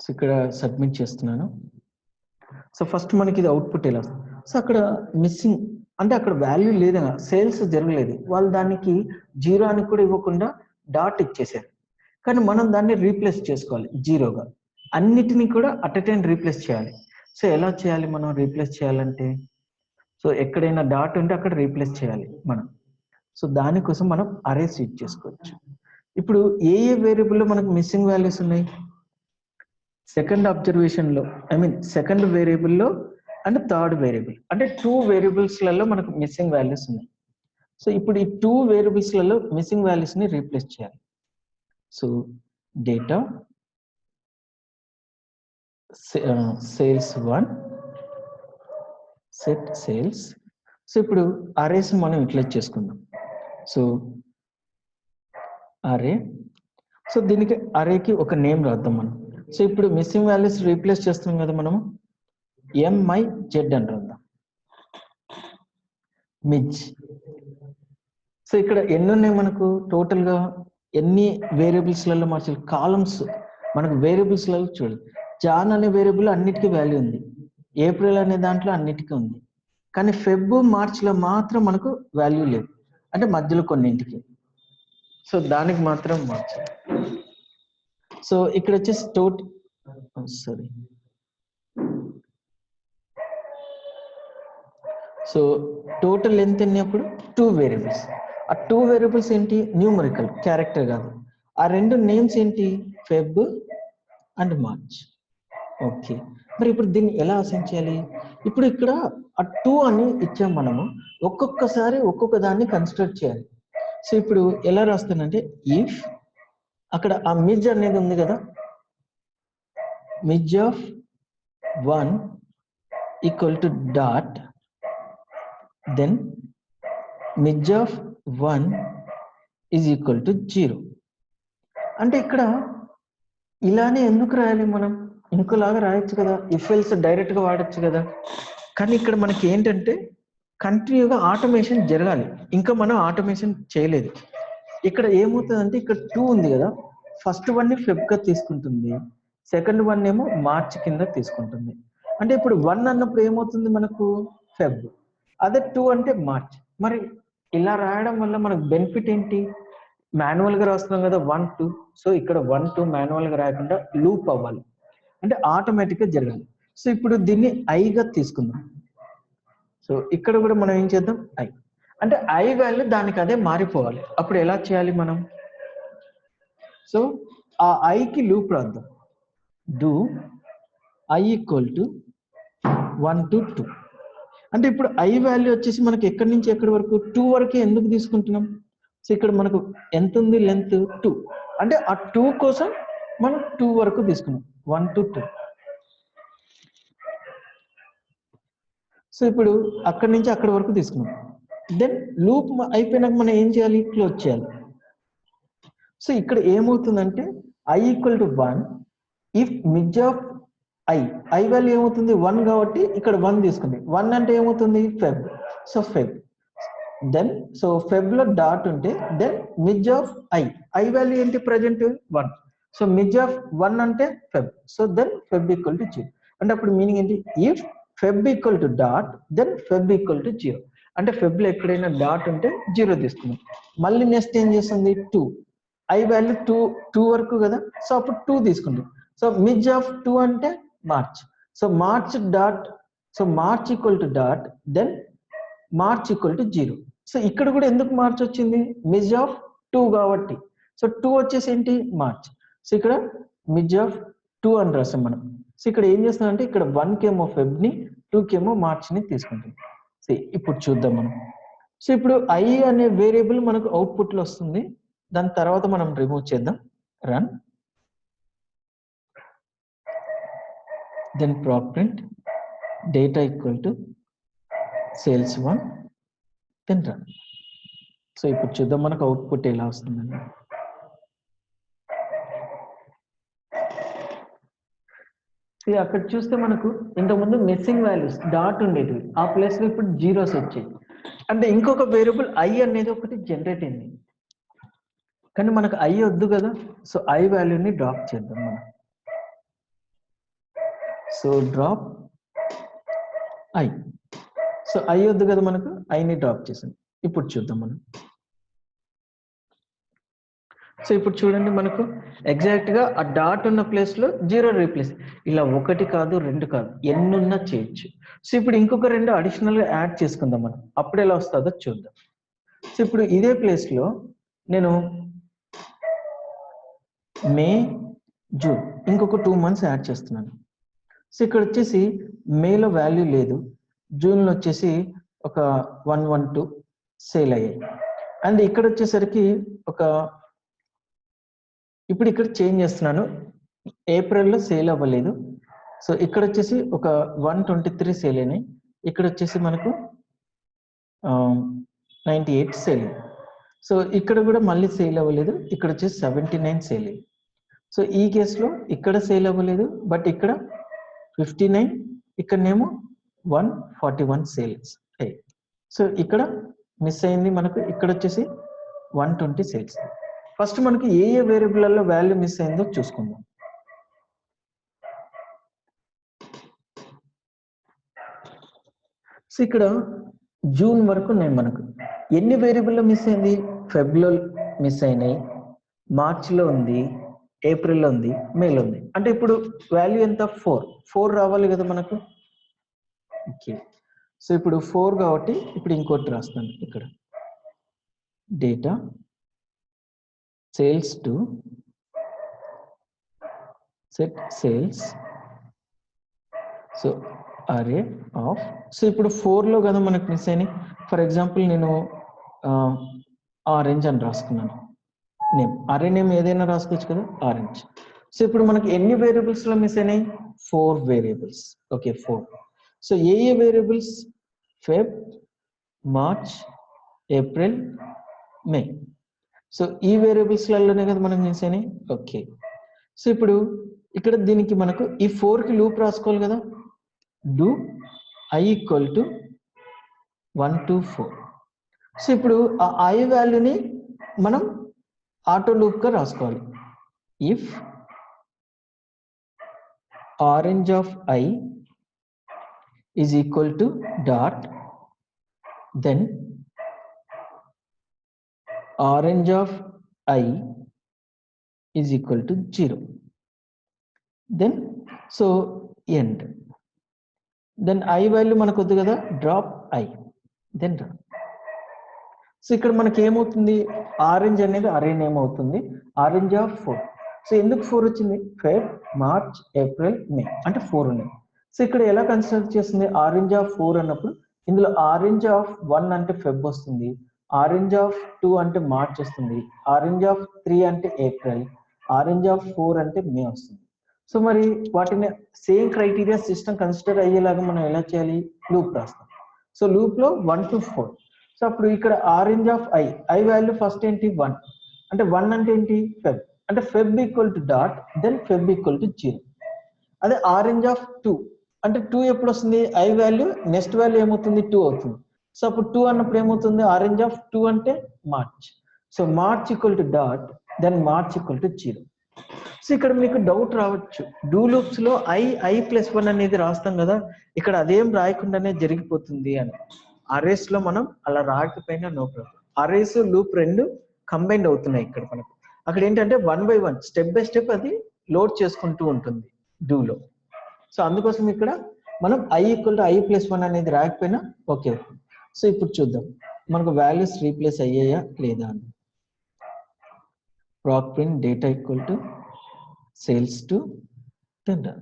So ఇక్కడ submit చేస్తున్నాను. So first మనకి ఇది అవుట్పుట్ ఎలా వస్తుంది. సో అక్కడ మిస్సింగ్ అంటే అక్కడ వాల్యూ లేదన్న, సేల్స్ జరగలేదు, వాళ్ళు దానికి 0 అని కూడా ఇవ్వకుండా డాట్ ఇచ్చేసారు. కానీ మనం దాన్ని రీప్లేస్ చేసుకోవాలి 0గా. అన్నిటినీ కూడా అట్ ఎ టైం రీప్లేస్ చేయాలి. సో ఎలా చేయాలి మనం రీప్లేస్ చేయాలంటే, సో ఎక్కడైనా డాట్ ఉంటే అక్కడ రీప్లేస్ చేయాలి మనం. సో దానికోసం మనం అరేస్ యూజ్ చేసుకోవచ్చు. ఇప్పుడు ఏ వేరియబుల్లో మనకు మిస్సింగ్ వాల్యూస్ ఉన్నాయి? సెకండ్ అబ్జర్వేషన్లో, ఐ మీన్ సెకండ్ వేరియబుల్లో అండ్ థర్డ్ వేరియబుల్, అంటే 2 వేరియబుల్స్లలో మనకు మిస్సింగ్ వాల్యూస్ ఉన్నాయి. సో ఇప్పుడు ఈ 2 వేరియబుల్స్లలో మిస్సింగ్ వాల్యూస్ని రీప్లేస్ చేయాలి. So data sales 1 set sales. So ఇప్పుడు అరేస్ మనం యూటిలైజ్ చేసుకుందాం. సో అరే, సో దీనికి అరేకి ఒక నేమ్ రాద్దాం మనం. సో ఇప్పుడు మిస్సింగ్ వాల్యూస్ రీప్లేస్ చేస్తున్నాం కదా మనము, MIZ అని రాద్దాం, మిజ్. సో ఇక్కడ ఎన్ని ఉన్నాయి మనకు టోటల్గా, ఎన్ని వేరియబుల్స్లలో మార్చాలి? కాలమ్స్ మనకు వేరియబుల్స్లలో చూడండి, జాన్ అనే వేరియబుల్ అన్నిటికీ వాల్యూ ఉంది, ఏప్రిల్ అనే దాంట్లో అన్నిటికీ ఉంది, కానీ ఫెబ్ మార్చ్లో మాత్రం మనకు వాల్యూ లేదు, అంటే మధ్యలో కొన్నింటికి. సో దానికి మాత్రం మార్చాలి. సో ఇక్కడ వచ్చేసి సారీ, సో టోటల్ ఎంత అప్పుడు 2 వేరియబుల్స్. ఆ 2 వేరియబుల్స్ ఏంటి? న్యూమరికల్, క్యారెక్టర్ కాదు. ఆ 2 నేమ్స్ ఏంటి? Feb and March. ఓకే, మరి ఇప్పుడు దీన్ని ఎలా అసైన్ చేయాలి? ఇప్పుడు ఇక్కడ ఆ 2 అని ఇచ్చాం మనము, ఒక్కొక్కసారి ఒక్కొక్క దాన్ని కన్సిడర్ చేయాలి. సో ఇప్పుడు ఎలా రాస్తానంటే, ఇఫ్ అక్కడ ఆ మిజ్ అనేది ఉంది కదా, miss of 1 equal to dot, then miss of 1 is equal to 0. అంటే ఇక్కడ ఇలానే ఎందుకు రాయాలి మనం? ఇంకోలాగా రాయొచ్చు కదా, ఇఫ్ ఎల్స్ డైరెక్ట్గా వాడచ్చు కదా. కానీ ఇక్కడ మనకి ఏంటంటే కంటిన్యూగా ఆటోమేషన్ జరగాలి, ఇంకా మనం ఆటోమేషన్ చేయలేదు. ఇక్కడ ఏమవుతుందంటే, ఇక్కడ 2 ఉంది కదా, ఫస్ట్ వన్ని ఫెబ్గా తీసుకుంటుంది, సెకండ్ వన్ ఏమో మార్చ్ కింద తీసుకుంటుంది. అంటే ఇప్పుడు 1 అన్నప్పుడు ఏమవుతుంది మనకు? ఫెబ్. అదే 2 అంటే మార్చ్. మరి ఇలా రాయడం వల్ల మనకు బెనిఫిట్ ఏంటి? మాన్యువల్గా రాస్తున్నాం కదా 1 2, సో ఇక్కడ 1 2 మాన్యువల్గా రాయకుండా లూప్ అవ్వాలి, అంటే ఆటోమేటిక్గా జరగాలి. సో ఇప్పుడు దీన్ని ఐగా తీసుకుందాం. సో ఇక్కడ కూడా మనం ఏం చేద్దాం, ఐ అంటే ఐ వాల్యూ దానికి అదే మారిపోవాలి. అప్పుడు ఎలా చేయాలి మనం? సో ఆ ఐకి లూప్ రాద్దాం, do i equal to 1 to 2. అంటే ఇప్పుడు ఐ వాల్యూ వచ్చేసి మనకి ఎక్కడి నుంచి ఎక్కడి వరకు? 2 వరకే ఎందుకు తీసుకుంటున్నాం? సో ఇక్కడ మనకు ఎంత ఉంది? లెంత్ 2, అంటే ఆ 2 కోసం మనం 2 వరకు తీసుకున్నాం, 1 to 2. సో ఇప్పుడు అక్కడి నుంచి అక్కడి వరకు తీసుకున్నాం. దెన్ లూప్ అయిపోయినాక మనం ఏం చేయాలి? క్లోజ్ చేయాలి. సో ఇక్కడ ఏమవుతుందంటే, I equal to 1 if miss of I value ఏమవుతుంది? 1 కాబట్టి ఇక్కడ 1 తీసుకుంది. 1 అంటే ఏమవుతుంది? ఫెబ్. సో ఫెబ్, దెన్ సో ఫెబ్ లో డాట్ ఉంటే then miss of I value ఏంటి? ప్రజెంట్ 1. సో మిజ్ ఆఫ్ 1 అంటే ఫెబ్. So then Feb equal to 0. అంటే అప్పుడు మీనింగ్ ఏంటి? ఇఫ్ ఫెబ్ equal to dot then Feb equal to 0. అంటే ఫెబ్ లో ఎక్కడైనా డాట్ ఉంటే 0 తీసుకున్నాం. మళ్ళీ నెక్స్ట్ ఏం చేస్తుంది? 2, ఐ వాల్యూ 2 వరకు కదా, సో అప్పుడు 2 తీసుకుంటాం. సో మిజ్ ఆఫ్ 2 అంటే March. So March dot, so March equal to dot then March equal to 0. So ఇక్కడ కూడా ఎందుకు మార్చ్ వచ్చింది? మిజ్ ఆఫ్ 2 కాబట్టి. సో 2 వచ్చేసి ఏంటి? మార్చ్. సో ఇక్కడ మిజ్ ఆఫ్ 2 అని రాస్తాం మనం. సో ఇక్కడ ఏం చేస్తున్నాం అంటే, ఇక్కడ 1 కేమో ఫెబ్ ని, 2 కేమో మార్చ్ ని తీసుకుంటాం. సో ఇప్పుడు చూద్దాం మనం. సో ఇప్పుడు ఐ అనే వేరియబుల్ మనకు అవుట్పుట్ లో వస్తుంది, దాని తర్వాత మనం రిమూవ్ చేద్దాం. Run, then proc print data equal to sales 1, then run. So ఇప్పుడు చూద్దాం మనకు అవుట్పుట్ ఎలా వస్తుందండి. అక్కడ చూస్తే మనకు ఇంతకుముందు మిస్సింగ్ వాల్యూస్ డాట్ ఉండేటివి, ఆ ప్లేస్ లో ఇప్పుడు జీరోస్ వచ్చాయి. అంటే ఇంకొక వేరియబుల్ ఐ అనేది ఒకటి జనరేట్ అయింది. కానీ మనకు ఐ వద్దు కదా, సో ఐ వాల్యూని డ్రాప్ చేద్దాం మనం. So drop I. So I వద్దు కదా మనకు, ఐని డ్రాప్ చేసాం. ఇప్పుడు చూద్దాం మనం. సో ఇప్పుడు చూడండి, మనకు ఎగ్జాక్ట్ గా ఆ డాట్ ఉన్న ప్లేస్ లో 0 రీప్లేస్. ఇలా 1 కాదు 2 కాదు, ఎన్నున్నా చేయొచ్చు. సో ఇప్పుడు ఇంకొక 2 అడిషనల్ గా యాడ్ చేసుకుందాం మనం, అప్పుడు ఎలా వస్తుందో చూద్దాం. సో ఇప్పుడు ఇదే ప్లేస్ లో నేను మే జూన్ ఇంకొక 2 మంత్స్ యాడ్ చేస్తున్నాను. సో ఇక్కడ వచ్చేసి మేలో వాల్యూ లేదు, జూన్లో వచ్చేసి ఒక 112 సేల్ అయ్యాయి. అండ్ ఇక్కడ వచ్చేసరికి ఒక, ఇప్పుడు ఇక్కడ చేంజ్ చేస్తున్నాను, ఏప్రిల్లో సేల్ అవ్వలేదు. సో ఇక్కడ వచ్చేసి ఒక 123 సేల్ అయినాయి, ఇక్కడ వచ్చేసి మనకు 98 సేల్ అయ్యాయి. సో ఇక్కడ కూడా మళ్ళీ సేల్ అవ్వలేదు, ఇక్కడ వచ్చేసి 79 సేల్ అయ్యాయి. సో ఈ కేసులో ఇక్కడ సేల్ అవ్వలేదు, బట్ ఇక్కడ 59, ఇక్కడనేమో 141 సేల్స్ అయ్యాయి. సో ఇక్కడ మిస్ అయింది మనకు, ఇక్కడ వచ్చేసి 120 సేల్స్. ఫస్ట్ మనకి ఏ వేరియబుల్లలో వాల్యూ మిస్ అయిందో చూసుకుందాం. సో ఇక్కడ జూన్ వరకు నేను మనకు ఎన్ని వేరియబుల్లో మిస్ అయింది, ఫెబ్లో మిస్ అయినాయి, మార్చిలో ఉంది, ఏప్రిల్లో ఉంది, మేలో ఉంది. అంటే ఇప్పుడు వాల్యూ ఎంత, 4 రావాలి కదా మనకు. ఓకే, సో ఇప్పుడు 4 కాబట్టి ఇప్పుడు ఇంకోటి రాస్తాను ఇక్కడ, data sales to set sales, so అరే ఆఫ్. సో ఇప్పుడు 4లో కదా మనకు మిస్ అయినాయి. ఫర్ ఎగ్జాంపుల్ నేను ఆరెంజ్ అని రాసుకున్నాను నేమ్, అరే నేమ్ ఏదైనా రాసుకోవచ్చు కదా, ఆరెంజ్. సో ఇప్పుడు మనకి ఎన్ని వేరియబుల్స్ లో మిస్ అయినాయి, 4 వేరియబుల్స్. ఓకే 4. సో ఏ వేరియబుల్స్, ఫెబ్, మార్చ్, ఏప్రిల్, మే. సో ఈ వేరియబుల్స్ లలోనే కదా మనకు మిస్ అయినాయి. ఓకే, సో ఇప్పుడు ఇక్కడ దీనికి మనకు ఈ 4కి లూప్ రాసుకోవాలి కదా, do i equal to 1 to 4. So ఇప్పుడు ఆ ఐ వాల్యూని మనం ఆటో లూప్ గా రాసుకోవాలి. If orange of i is equal to dot, then orange of i is equal to 0, then so end. Then i value మనకు వద్దు కదా, drop i, then drop. So ఇక్కడ మనకి ఏమవుతుంది, ఆరెంజ్ అనేది అరే నేమ్ అవుతుంది, ఆరెంజ్ ఆఫ్ 4. సో ఎందుకు 4 వచ్చింది, ఫెబ్, మార్చ్, ఏప్రిల్, మే అంటే 4 ఉన్నాయి. సో ఇక్కడ ఎలా కన్సిడర్ చేస్తుంది, ఆరెంజ్ ఆఫ్ 4 అన్నప్పుడు ఇందులో ఆరెంజ్ ఆఫ్ 1 అంటే ఫెబ్ వస్తుంది, ఆరెంజ్ ఆఫ్ 2 అంటే మార్చ్ వస్తుంది, ఆరెంజ్ ఆఫ్ 3 అంటే ఏప్రిల్, ఆరెంజ్ ఆఫ్ 4 అంటే మే వస్తుంది. సో మరి వాటిని సేమ్ క్రైటీరియా సిస్టమ్ కన్సిడర్ అయ్యేలాగా మనం ఎలా చేయాలి, లూప్ రాస్తాం. సో లూప్ లో 1 to 4. సో అప్పుడు ఇక్కడ orange of I value first ఏంటి, 1. అంటే 1 అంటే ఏంటి, ఫెబ్. అంటే Feb equal to dot, then Feb equal to 0. అదే ఆరెంజ్ ఆఫ్ 2 అంటే 2 ఎప్పుడు వస్తుంది, ఐ వాల్యూ నెక్స్ట్ వాల్యూ ఏమవుతుంది, 2 అవుతుంది. సో అప్పుడు 2 అన్నప్పుడు ఏమవుతుంది, ఆరెంజ్ ఆఫ్ 2 అంటే March. So March equal to dot, then March equal to 0. So ఇక్కడ మీకు డౌట్ రావచ్చు, డూ లూప్స్ లో i+1 అనేది రాస్తాం కదా, ఇక్కడ అదేం రాయకుండానే జరిగిపోతుంది అని. అరేస్ లో మనం అలా రాకపోయినా no problem. Arrays loop 2 combined అవుతున్నాయి ఇక్కడ మనకు. అక్కడ ఏంటంటే 1 by 1 స్టెప్ బై స్టెప్ అది లోడ్ చేసుకుంటూ ఉంటుంది డూలో. సో అందుకోసం ఇక్కడ మనం i+1 అనేది రాకపోయినా ఓకే అవుతుంది. సో ఇప్పుడు చూద్దాం మనకు వాల్యూస్ రీప్లేస్ అయ్యాయా లేదా అని. proc print data equal to sales to tender.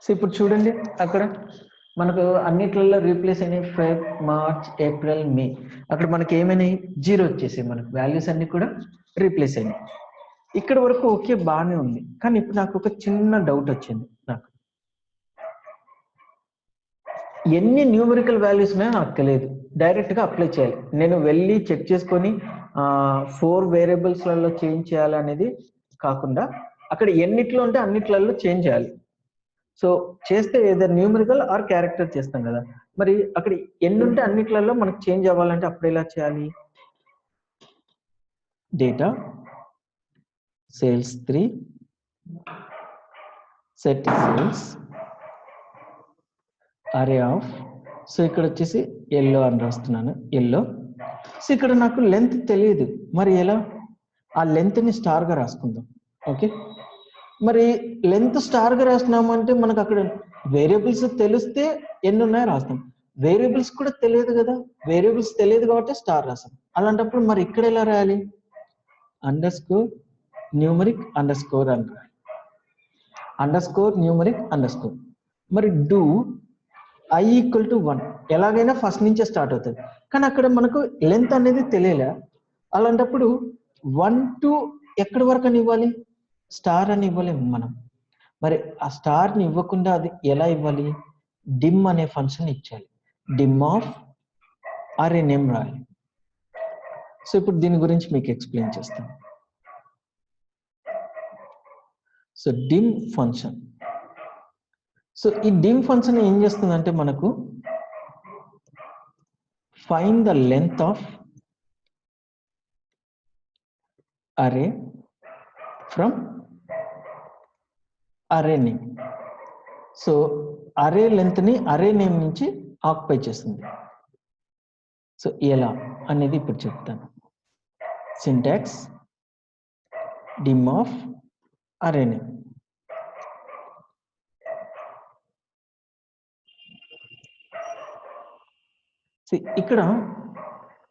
So ఇప్పుడు చూడండి అక్కడ మనకు అన్నిట్లలో రీప్లేస్ అయినాయి, ఫెబ్, మార్చ్, ఏప్రిల్, మే. అక్కడ మనకి ఏమైనాయి, 0 వచ్చేసాయి, మనకు వాల్యూస్ అన్ని కూడా రీప్లేస్ అయినాయి. ఇక్కడ వరకు ఓకే బాగానే ఉంది, కానీ ఇప్పుడు నాకు ఒక చిన్న డౌట్ వచ్చింది. నాకు ఎన్ని న్యూమరికల్ వాల్యూస్ ఉన్నాయో నాకు తెలియదు, డైరెక్ట్ గా అప్లై చేయాలి. నేను వెళ్ళి చెక్ చేసుకొని 4 వేరియబుల్స్లలో చేంజ్ చేయాలి అనేది కాకుండా అక్కడ ఎన్నిట్లో ఉంటే అన్నిట్లలో చేంజ్ చేయాలి. సో చేస్తే ఏదో న్యూమరికల్ ఆర్ క్యారెక్టర్ చేస్తాం కదా. మరి అక్కడ ఎన్ని ఉంటే అన్నిట్లలో మనకు చేంజ్ అవ్వాలంటే అప్పుడు ఎలా చేయాలి? డేటా సేల్స్ 3 సెట్ సేల్స్ అరే ఆఫ్, సో ఇక్కడ వచ్చేసి ఎల్లో అని రాస్తున్నాను, ఎల్లో. సో ఇక్కడ నాకు లెంత్ తెలియదు, మరి ఎలా? ఆ లెంత్ని స్టార్గా రాసుకుందాం. ఓకే, మరి లెంత్ స్టార్గా రాస్తున్నామంటే మనకు అక్కడ వేరియబుల్స్ తెలిస్తే ఎన్ని ఉన్నాయో రాస్తాం. వేరియబుల్స్ కూడా తెలియదు కదా, వేరియబుల్స్ తెలియదు కాబట్టి స్టార్ రాస్తాం. అలాంటప్పుడు మరి ఇక్కడ ఎలా రాయాలి? Under score numeric under score అని రాయాలి. Under score numeric under score. మరి డూ i ఈక్వల్ టు 1 ఎలాగైనా ఫస్ట్ నుంచే స్టార్ట్ అవుతుంది, కానీ అక్కడ మనకు లెంత్ అనేది తెలియలే. అలాంటప్పుడు 1 to ఎక్కడి వరకు అని ఇవ్వాలి? స్టార్ అని ఇవ్వలేము మనం. మరి ఆ స్టార్ని ఇవ్వకుండా అది ఎలా ఇవ్వాలి? డిమ్ అనే ఫంక్షన్ ఇచ్చాలి. డిమ్ ఆఫ్ అరే నేమ్ రాయాలి. సో ఇప్పుడు దీని గురించి మీకు ఎక్స్ప్లెయిన్ చేస్తాను. సో డిమ్ ఫంక్షన్, సో ఈ డిమ్ ఫంక్షన్ ఏం చేస్తుందంటే మనకు find the length of array from array name. So array length ని అరే నేమ్ నుంచి ఆక్యుపై చేస్తుంది. సో ఎలా అనేది ఇప్పుడు చెప్తాను. Syntax dim of array name. ఇక్కడ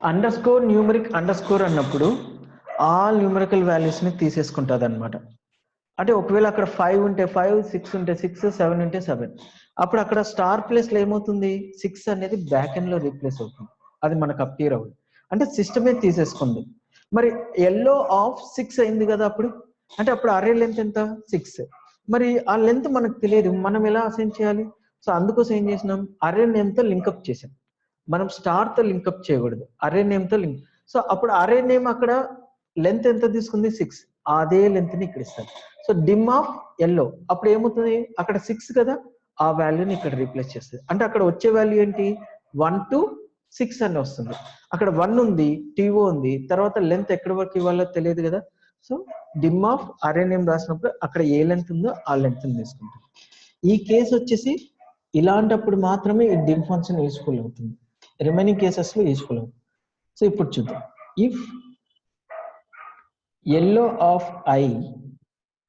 underscore numeric underscore అన్నప్పుడు ఆల్ న్యూమరికల్ వాల్యూస్ని తీసేసుకుంటుంది అనమాట. అంటే ఒకవేళ అక్కడ 5 ఉంటే 5, 6 ఉంటే 6, 7 ఉంటే 7, అప్పుడు అక్కడ స్టార్ ప్లేస్లో ఏమవుతుంది? 6 అనేది బ్యాక్ ఎండ్లో రీప్లేస్ అవుతుంది, అది మనకు అప్పీర్ అవుతుంది. అంటే సిస్టమే తీసేసుకుంది. మరి ఎల్లో ఆఫ్ 6 అయింది కదా అప్పుడు, అంటే అప్పుడు అరే లెంత్ ఎంత? 6. మరి ఆ లెంత్ మనకు తెలియదు, మనం ఎలా అసైన్ చేయాలి? సో అందుకోసం ఏం చేసినాం? అరే నేమ్తో లింకప్ చేసాం. మనం స్టార్తో లింకప్ చేయకూడదు, అరే నేమ్తో లింక్. సో అప్పుడు అరే నేమ్ అక్కడ లెంత్ ఎంత తీసుకుంది? 6. అదే లెంత్ని ఇక్కడ ఇస్తాం. సో డిమ్ ఆఫ్ ఎల్లో అప్పుడు ఏమవుతుంది? అక్కడ 6 కదా, ఆ వాల్యూని ఇక్కడ రీప్లేస్ చేస్తుంది. అంటే అక్కడ వచ్చే వాల్యూ ఏంటి? 1 to 6 అని వస్తుంది. అక్కడ 1 ఉంది, టీఓ ఉంది, తర్వాత లెంత్ ఎక్కడి వరకు ఇవ్వాలో తెలియదు కదా. So dim of array name రాసినప్పుడు అక్కడ ఏ లెంత్ ఉందో ఆ లెంత్ తీసుకుంటాం. ఈ కేసు వచ్చేసి ఇలాంటప్పుడు మాత్రమే ఈ డిమ్ ఫంక్షన్ యూస్ఫుల్ అవుతుంది, రిమైనింగ్ కేసెస్లో యూస్ఫుల్ అవుతుంది. సో ఇప్పుడు చూద్దాం. If yellow of I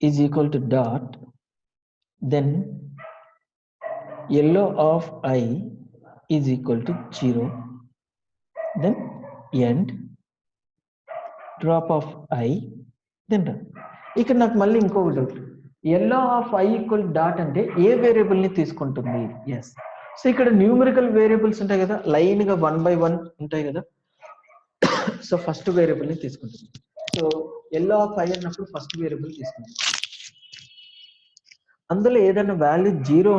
is equal to dot, then yellow of I is equal to 0, then end drop of I, then run. ఇక్కడ నాకు మళ్ళీ ఇంకొక doubt, yellow of I equal dot అంటే ఏ వేరియబుల్ని తీసుకుంటుంది? ఎస్. సో ఇక్కడ న్యూమరికల్ వేరియబుల్స్ ఉంటాయి కదా, లైన్గా 1 by 1 ఉంటాయి కదా. సో ఫస్ట్ వేరియబుల్ని తీసుకుంటుంది. సో ఎల్లో ఆఫ్ ఐ అన్నప్పుడు ఫస్ట్ వేరియబుల్ తీసుకుంటాం. అందులో ఏదైనా వాల్యూ 0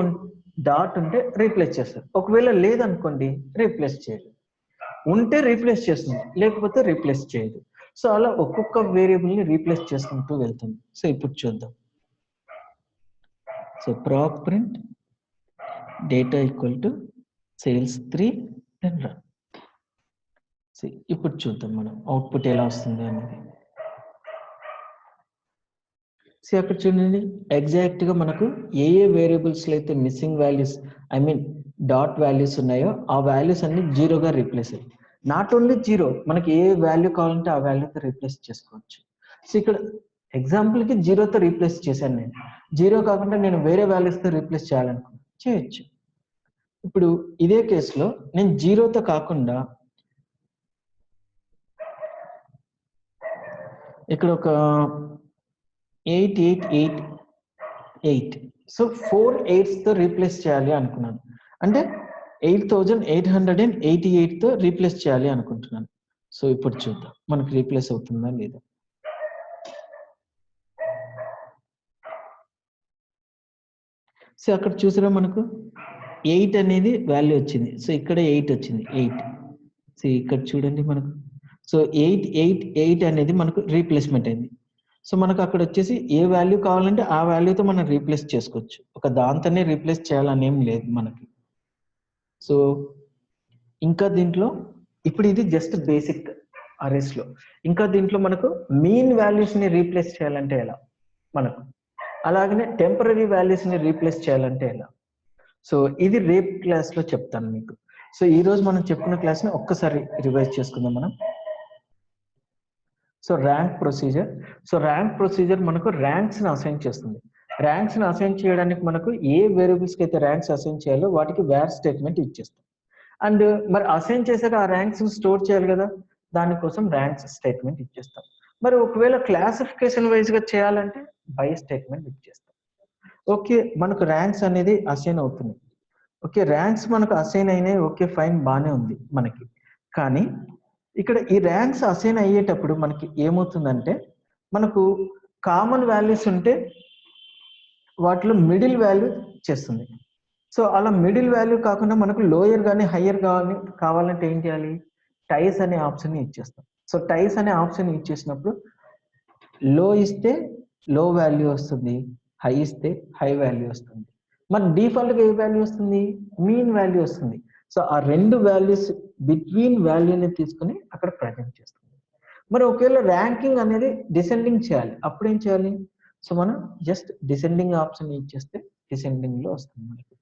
డాట్ ఉంటే రీప్లేస్ చేస్తారు, ఒకవేళ లేదనుకోండి రీప్లేస్ చేయదు. ఉంటే రీప్లేస్ చేస్తుంది, లేకపోతే రీప్లేస్ చేయదు. సో అలా ఒక్కొక్క వేరియబుల్ని రీప్లేస్ చేసుకుంటూ వెళ్తుంది. సో ఇప్పుడు చూద్దాం. So proc print data equal to sales 3 then run. ఇప్పుడు చూద్దాం మనం అవుట్పుట్ ఎలా వస్తుంది అనేది. సో అక్కడ చూడండి, ఎగ్జాక్ట్గా మనకు ఏ వేరియబుల్స్లో అయితే missing values, I mean dot values ఉన్నాయో ఆ వాల్యూస్ అన్ని 0గా రీప్లేస్ అయ్యాయి. నాట్ ఓన్లీ 0, మనకి ఏ వాల్యూ కావాలంటే ఆ వాల్యూతో రీప్లేస్ చేసుకోవచ్చు. సో ఇక్కడ ఎగ్జాంపుల్కి 0తో రీప్లేస్ చేశాను నేను, 0 కాకుండా నేను వేరే వాల్యూస్తో రీప్లేస్ చేయాలనుకున్నాను, చేయొచ్చు. ఇప్పుడు ఇదే కేసులో నేను 0తో కాకుండా ఇక్కడ ఒక 8888, సో 4 8తో రీప్లేస్ చేయాలి అనుకున్నాను, అంటే 8888తో రీప్లేస్ చేయాలి అనుకుంటున్నాను. సో ఇప్పుడు చూద్దాం మనకు రీప్లేస్ అవుతుందా లేదా. సో అక్కడ చూసారా మనకు 8 అనేది వాల్యూ వచ్చింది, సో ఇక్కడ 8 వచ్చింది, 8. సో ఇక్కడ చూడండి మనకు, సో 888 అనేది మనకు రీప్లేస్మెంట్ అయింది. సో మనకు అక్కడ వచ్చేసి ఏ వాల్యూ కావాలంటే ఆ వాల్యూతో మనం రీప్లేస్ చేసుకోవచ్చు, ఒక దాంతోనే రీప్లేస్ చేయాలని ఏం లేదు మనకి. సో ఇంకా దీంట్లో ఇప్పుడు ఇది జస్ట్ బేసిక్ అరేస్ లో. ఇంకా దీంట్లో మనకు మీన్ వాల్యూస్ ని రీప్లేస్ చేయాలంటే ఎలా మనకు, అలాగనే టెంపరరీ వాల్యూస్ ని రీప్లేస్ చేయాలంటే ఎలా. సో ఇది రేపు క్లాస్ లో చెప్తాను మీకు. సో ఈ రోజు మనం చెప్పుకున్న క్లాస్ ని ఒక్కసారి రివైజ్ చేసుకుందాం మనం. So rank procedure. So rank procedure మనకు ర్యాంక్స్ ని అసైన్ చేస్తుంది. ర్యాంక్స్ ని అసైన్ చేయడానికి మనకు ఏ వేరియబుల్స్ కి అయితే ర్యాంక్స్ అసైన్ చేయాలో వాటికి వేర్ స్టేట్మెంట్ ఇచ్చేస్తాం. అండ్ మరి అసైన్ చేశాక ఆ ర్యాంక్స్ స్టోర్ చేయాలి కదా, దానికోసం ర్యాంక్స్ స్టేట్మెంట్ ఇచ్చేస్తాం. మరి ఒకవేళ క్లాసిఫికేషన్ వైజ్ గా చేయాలంటే బై స్టేట్మెంట్ ఇచ్చేస్తాం. ఓకే, మనకు ర్యాంక్స్ అనేది అసైన్ అవుతుంది. ఓకే, ర్యాంక్స్ మనకు అసైన్ అయినాయి, ఓకే ఫైన్, బాగానే ఉంది మనకి. కానీ ఇక్కడ ఈ ర్యాంక్స్ అసైన్ అయ్యేటప్పుడు మనకి ఏమవుతుందంటే, మనకు కామన్ వాల్యూస్ ఉంటే వాటిలో మిడిల్ వాల్యూ చేస్తుంది. సో అలా మిడిల్ వాల్యూ కాకుండా మనకు లోయర్ కానీ హయ్యర్ కావాలంటే ఏం చేయాలి, టైస్ అనే ఆప్షన్ ఇచ్చేస్తాం. సో టైస్ అనే ఆప్షన్ ఇచ్చేసినప్పుడు లో ఇస్తే లో వాల్యూ వస్తుంది, హై ఇస్తే హై వాల్యూ వస్తుంది. మన డిఫాల్ట్ గా ఏ వాల్యూ వస్తుంది, మీన్ వాల్యూ వస్తుంది. సో ఆ రెండు వాల్యూస్ బిట్వీన్ వాల్యూని తీసుకుని అక్కడ ప్రజెంట్ చేస్తుంది. మరి ఒకవేళ ర్యాంకింగ్ అనేది డిసెండింగ్ చేయాలి, అప్పుడు ఏం చేయాలి, సో మనం జస్ట్ డిసెండింగ్ ఆప్షన్ ఇచ్చేస్తే డిసెండింగ్ లో వస్తుంది మనకి.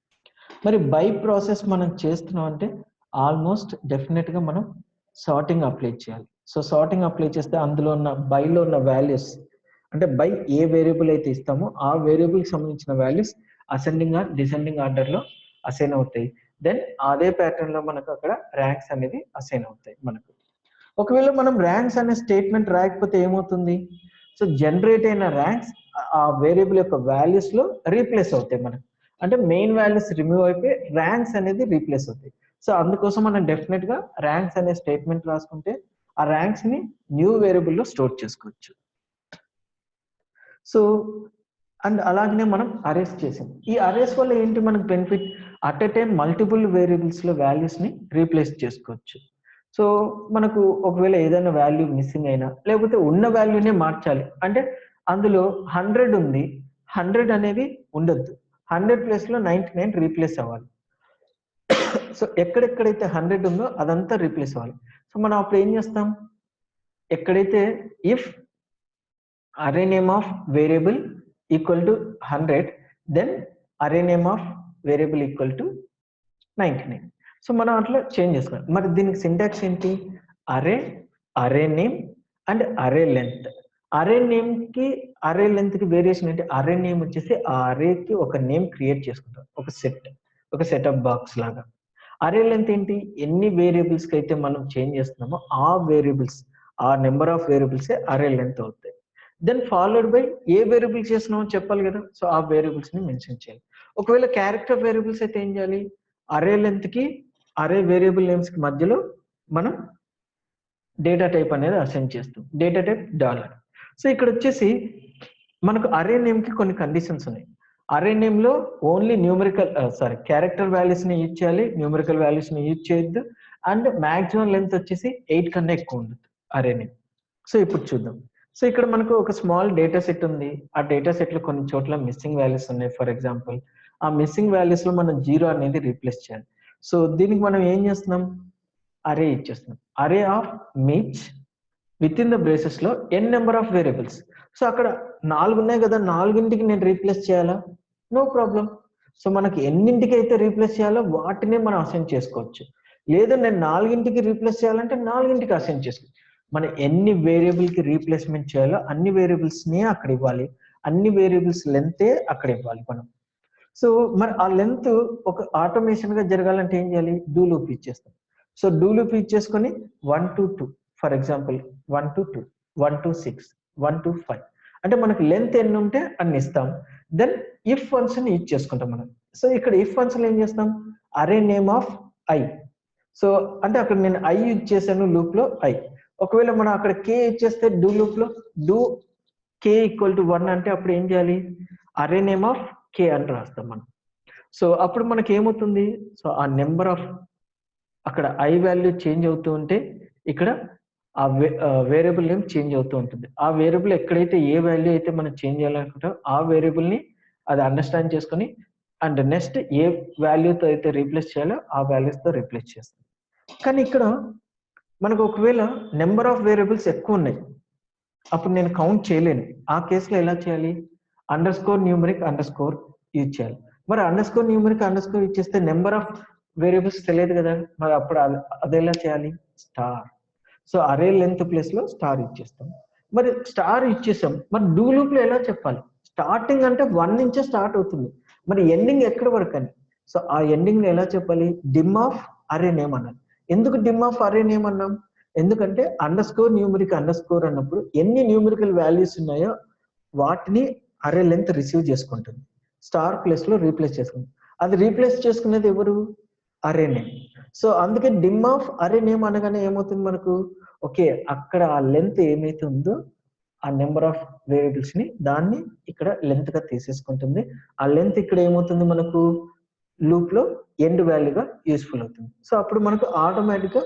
మరి బై ప్రాసెస్ మనం చేస్తున్నాం అంటే ఆల్మోస్ట్ డెఫినెట్ గా మనం సార్టింగ్ అప్లై చేయాలి. సో సార్టింగ్ అప్లై చేస్తే అందులో ఉన్న బైలో ఉన్న వాల్యూస్, అంటే బై ఏ వేరియబుల్ అయితే ఇస్తామో ఆ వేరియబుల్ సంబంధించిన values ascending are descending order లో అసైన్ అవుతాయి. దెన్ అదే ప్యాటర్న్ లో మనకు అక్కడ ర్యాంక్స్ అనేది అసైన్ అవుతాయి మనకు. ఒకవేళ మనం ర్యాంక్స్ అనే స్టేట్మెంట్ రాయకపోతే ఏమవుతుంది, సో జనరేట్ అయిన ర్యాంక్స్ ఆ వేరియబుల్ యొక్క వాల్యూస్ లో రీప్లేస్ అవుతాయి మనకు. అంటే మెయిన్ వాల్యూస్ రిమూవ్ అయిపోయి ర్యాంక్స్ అనేది రీప్లేస్ అవుతాయి. సో అందుకోసం మనం డెఫినెట్ గా ర్యాంక్స్ అనే స్టేట్మెంట్ రాసుకుంటే ఆ ర్యాంక్స్ ని న్యూ వేరియబుల్ లో స్టోర్ చేసుకోవచ్చు. సో అండ్ అలాగనే మనం అరేస్ చేసాం. ఈ అరేస్ వల్ల ఏంటి మనకు benefit, at a time multiple variables లో వాల్యూస్ ని రీప్లేస్ చేసుకోవచ్చు. సో మనకు ఒకవేళ ఏదైనా వాల్యూ మిస్సింగ్ అయినా, లేకపోతే ఉన్న వాల్యూనే మార్చాలి అంటే అందులో 100 ఉంది, 100 అనేది ఉండొద్దు, 100 ప్లేస్ లో 99 రీప్లేస్ అవ్వాలి. సో ఎక్కడెక్కడైతే 100 ఉందో అదంతా రీప్లేస్ అవ్వాలి. సో మనం అప్పుడు ఏం చేస్తాం, ఎక్కడైతే if array name of variable equal to 100, then array name of variable equal to 99. So మనం అట్లా చేంజ్ చేసుకోవాలి. మరి దీనికి సింటాక్స్ ఏంటి, array name and array length. array name కి array length కి వేరియేషన్ ఏంటి, array name వచ్చేసి ఆ array కి ఒక నేమ్ క్రియేట్ చేసుకుంటాం, ఒక సెటప్ బాక్స్ లాగా. array length ఏంటి, ఎన్ని వేరియబుల్స్ కి అయితే మనం చేంజ్ చేస్తున్నామో ఆ వేరియబుల్స్, ఆ number of variables array length అవుతాయి. దెన్ ఫాలోడ్ బై ఏ వేరియబుల్స్ చేస్తున్నామో చెప్పాలి కదా, సో ఆ వేరియబుల్స్ ని మెన్షన్ చేయాలి. ఒకవేళ క్యారెక్టర్ వేరియబుల్స్ అయితే ఏం చేయాలి, అరే లెంత్ కి అరే వేరియబుల్ నేమ్స్ కి మధ్యలో మనం డేటా టైప్ అనేది అసైన్ చేస్తాం, డేటా టైప్ $. సో ఇక్కడ వచ్చేసి మనకు అరే నేమ్ కి కొన్ని కండిషన్స్ ఉన్నాయి. అరే నేమ్ లో ఓన్లీ క్యారెక్టర్ వాల్యూస్ ని యూజ్ చేయాలి, న్యూమరికల్ వాల్యూస్ ని యూజ్ చేయొద్దు, అండ్ మాక్సిమం లెంత్ వచ్చేసి 8 కన్నా ఎక్కువ ఉండదు అరే నేమ్. సో ఇప్పుడు చూద్దాం. సో ఇక్కడ మనకు ఒక స్మాల్ డేటా సెట్ ఉంది, ఆ డేటా సెట్ లో కొన్ని చోట్ల మిస్సింగ్ వాల్యూస్ ఉన్నాయి. ఫర్ ఎగ్జాంపుల్ ఆ మిస్సింగ్ వాల్యూస్ లో మనం 0 అనేది రీప్లేస్ చేయాలి. సో దీనికి మనం ఏం చేస్తున్నాం, అరే ఇచ్చేస్తున్నాం, అరే ఆఫ్ మీచ్ విత్ ఇన్ ద బ్రేసెస్ లో n number of variables. So అక్కడ 4 ఉన్నాయి కదా, 4ంటికి నేను రీప్లేస్ చేయాలా, నో ప్రాబ్లం. సో మనకి ఎన్నింటికి అయితే రీప్లేస్ చేయాలో వాటినే మనం అసైన్ చేసుకోవచ్చు. లేదా నేను 4ంటికి రీప్లేస్ చేయాలంటే 4ంటికి అసైన్ చేసుకోవచ్చు. మనం ఎన్ని వేరియబుల్ కి రీప్లేస్మెంట్ చేయాలో అన్ని వేరియబుల్స్ నే అక్కడ ఇవ్వాలి, అన్ని వేరియబుల్స్ లెంతే అక్కడ ఇవ్వాలి మనం. సో మరి ఆ లెంత్ ఒక ఆటోమేషన్ గా జరగాలంటే ఏం చేయాలి, డూ లూప్ ఇచ్చేస్తాం. సో డూ లూప్ ఇచ్చేసుకొని 1 to 2, for example 1 to 2, 1 to 6, 1 to 5, అంటే మనకి లెంత్ ఎన్ని ఉంటే అన్ని ఇస్తాం. దెన్ ఇఫ్ ఫంక్షన్ ఇచ్చేసుకుంటాం మనం. సో ఇక్కడ ఇఫ్ ఫంక్షన్ ఏం చేస్తాం, అరే నేమ్ ఆఫ్ ఐ. సో అంటే అక్కడ నేను ఐ యూజ్ చేశాను లూప్ లో ఐ. ఒకవేళ మనం అక్కడ కే ఇచ్చేస్తే డూ లూప్ లో డూ కే ఈక్వల్ టు 1 అంటే అప్పుడు ఏం చేయాలి, అరే నేమ్ ఆఫ్ కే అని రాస్తాం మనం. సో అప్పుడు మనకి ఏమవుతుంది, సో ఆ నెంబర్ ఆఫ్ అక్కడ ఐ వాల్యూ చేంజ్ అవుతూ ఉంటే ఇక్కడ ఆ వేరియబుల్ నేమ్ చేంజ్ అవుతూ ఉంటుంది. ఆ వేరియబుల్ ఎక్కడైతే ఏ వాల్యూ అయితే మనం చేంజ్ చేయాలనుకుంటాం ఆ వేరియబుల్ ని అది అండర్స్టాండ్ చేసుకొని అండ్ నెక్స్ట్ ఏ వాల్యూతో అయితే రీప్లేస్ చేయాలో ఆ వాల్యూస్తో రీప్లేస్ చేస్తాం. కానీ ఇక్కడ మనకు ఒకవేళ నెంబర్ ఆఫ్ వేరియబుల్స్ ఎక్కువ ఉన్నాయి, అప్పుడు నేను కౌంట్ చేయలేను. ఆ కేసులో ఎలా చేయాలి? న్యూమరిక్ యూజ్ చేయాలి. మరి న్యూమరిక్ యూజ్ చేస్తే నెంబర్ ఆఫ్ వేరియబుల్స్ తెలియదు కదా, మరి అప్పుడు అది ఎలా చేయాలి? Star. So array length place లో స్టార్ ఇచ్చేస్తాం. మరి స్టార్ ఇచ్చేసాం, మరి డూ లూప్ లో ఎలా చెప్పాలి? స్టార్టింగ్ అంటే 1 నుంచే స్టార్ట్ అవుతుంది, మరి ఎండింగ్ ఎక్కడ వరకు అని. సో ఆ ఎండింగ్ ఎలా చెప్పాలి? డిమ్ ఆఫ్ అరే నేమ్ అన్నాం. ఎందుకు డిమ్ ఆఫ్ అరే నేమ్ అన్నాం? ఎందుకంటే న్యూమరిక్ అన్నప్పుడు ఎన్ని న్యూమరికల్ వాల్యూస్ ఉన్నాయో వాటిని అరే లెంత్ రిసీవ్ చేసుకుంటుంది, స్టార్ ప్లేస్ లో రీప్లేస్ చేసుకుంటుంది. అది రీప్లేస్ చేసుకునేది ఎవరు? అరే నేమ్. సో అందుకే డిమ్ ఆఫ్ అరే నేమ్ అనగానే ఏమవుతుంది మనకు? ఓకే, అక్కడ ఆ లెంత్ ఏమైతే ఉందో ఆ నెంబర్ ఆఫ్ వేరియబుల్స్ ని దాన్ని ఇక్కడ లెంత్ గా తీసేసుకుంటుంది. ఆ లెంత్ ఇక్కడ ఏమవుతుంది మనకు? లూప్ లో ఎండ్ వాల్యూగా యూస్ఫుల్ అవుతుంది. సో అప్పుడు మనకు ఆటోమేటిక్ గా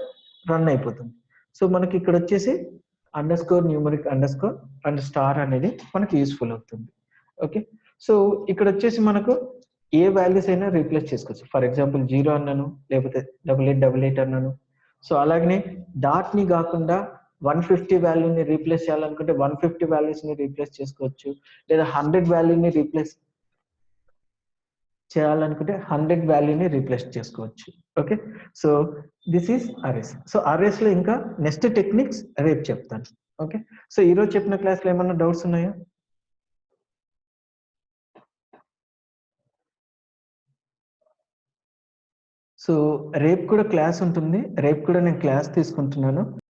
రన్ అయిపోతుంది. సో మనకి ఇక్కడ వచ్చేసి న్యూమరిక్ అండ్ స్టార్ అనేది మనకి యూస్ఫుల్ అవుతుంది. ఓకే, సో ఇక్కడ వచ్చేసి మనకు ఏ వాల్యూస్ అయినా రీప్లేస్ చేసుకోవచ్చు. ఫర్ ఎగ్జాంపుల్ 0 అన్నాను, లేకపోతే 8888 అన్నాను. సో అలాగనే డాట్ ని కాకుండా 150 వాల్యూని రీప్లేస్ చేయాలనుకుంటే 150 వాల్యూస్ ని రీప్లేస్ చేసుకోవచ్చు, లేదా 100 వాల్యూని రీప్లేస్ చేయాలనుకుంటే 100 వాల్యూని రీప్లేస్ చేసుకోవచ్చు. Okay, so this is arrays. So arrays లో ఇంకా నెక్స్ట్ టెక్నిక్స్ రేపు చెప్తాను. ఓకే, సో ఈరోజు చెప్పిన క్లాస్ లో ఏమన్నా డౌట్స్ ఉన్నాయా? సో రేపు కూడా క్లాస్ ఉంటుంది, రేపు కూడా నేను క్లాస్ తీసుకుంటున్నాను.